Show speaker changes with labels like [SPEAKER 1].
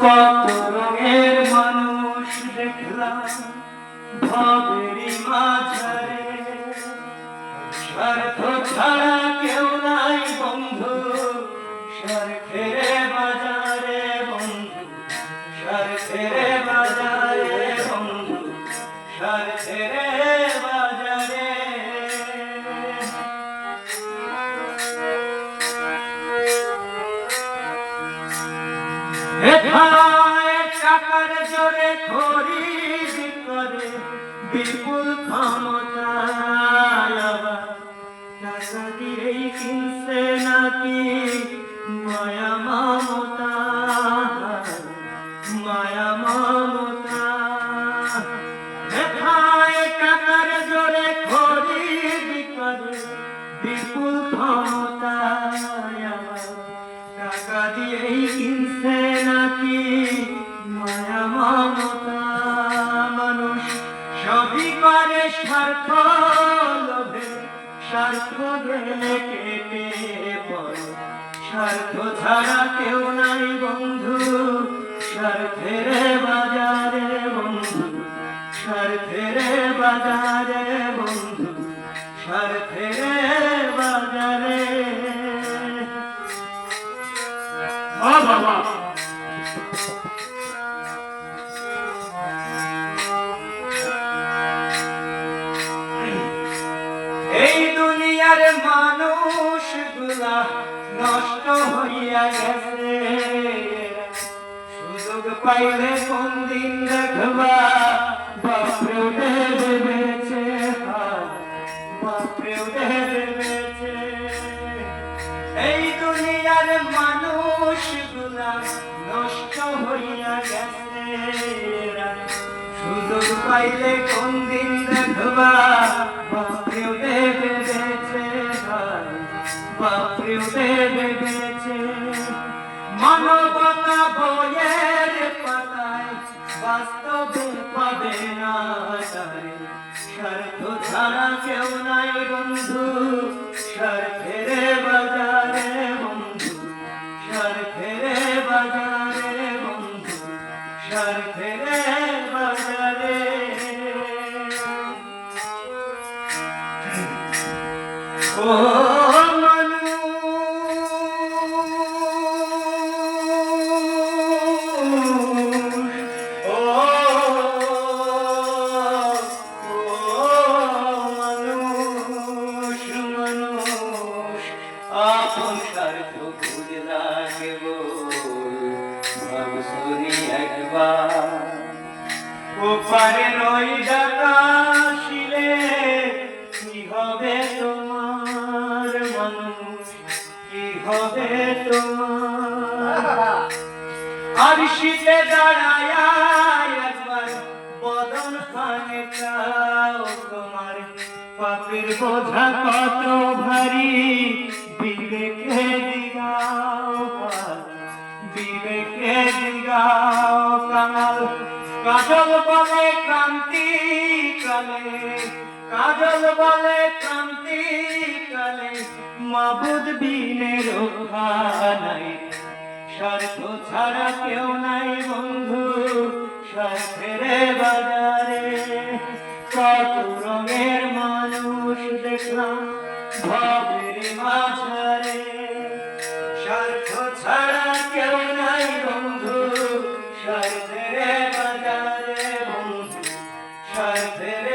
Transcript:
[SPEAKER 1] কত রঙের মানুষ দেখলাম ভবেরই মাঝারে, স্বার্থ ছাড়া কেউ নাই বন্ধু স্বার্থের বাজারে, বন্ধু স্বার্থের বাজারে, বন্ধু স্বার্থের বাজারে। টাকার জোরে খরিদ করে বিপুল ক্ষমতা, টাকা দিয়েই কিনছে নাকি মায়া মমতা, মায়া মমতা। টাকার জোরে খরিদ করে বিপুল ক্ষমতা, টাকা দিয়েই কিনছে নাকি মায়া মমতা। মানুষ সবই করে স্বার্থ লোভে, স্বার্থ গেলে কেটে পড়ে, স্বার্থ ছাড়া কেউ নাই বন্ধু স্বার্থের বাজারে, বন্ধু স্বার্থের বাজারে, বন্ধু স্বার্থের বাজারে। বাবা এই দুনিয়ার মানুষ গুলা নষ্ট হইয়া গেছে, সুযোগ পাইলে কোন দিন দেখবা বাপরে উঠে বেছে, বাপরে উঠে বেছে। এই দুনিয়ার মানুষ গুলা নষ্ট হইয়া গেছে, সুযোগ পাইলে কোন দিন দেখবা বাপরে উঠে বেছে, বাপরে উঠে বেছে। মানবতা বইয়ের পাতায় বাস্তবে পাবে না তারে, স্বার্থ ছাড়া কেউ নাই বন্ধু স্বার্থের বাজারে, বন্ধু স্বার্থের বাজারে, বন্ধু স্বার্থের বাজারে। ও আপন স্বার্থ বুঝলা কেবল ভাবছনি একবার, ওপারে রই ডাকা শিলে কি হবে তোমার মানুষ, কি হবে তোমার। আর শীতে দাঁড়ায় একবার বদন খানে চাও, তোমার পাপের বোঝা কত ভারী বিবেকে দিগাও, বিবেকে দিগাও। কাঙাল কাজল বলে ক্রান্তি কালে, কাজল বলে ক্রান্তি কালে, মাবুদ বিনে রক্ষা নাই, স্বার্থ ছাড়া কেউ নাই বন্ধু স্বার্থের বাজারে। কত রঙের মানুষ দেখলাম ভবের মাঝারে, স্বার্থ ছাড়া কেউ নাই বন্ধু স্বার্থের বাজারে, বন্ধু স্বার্থের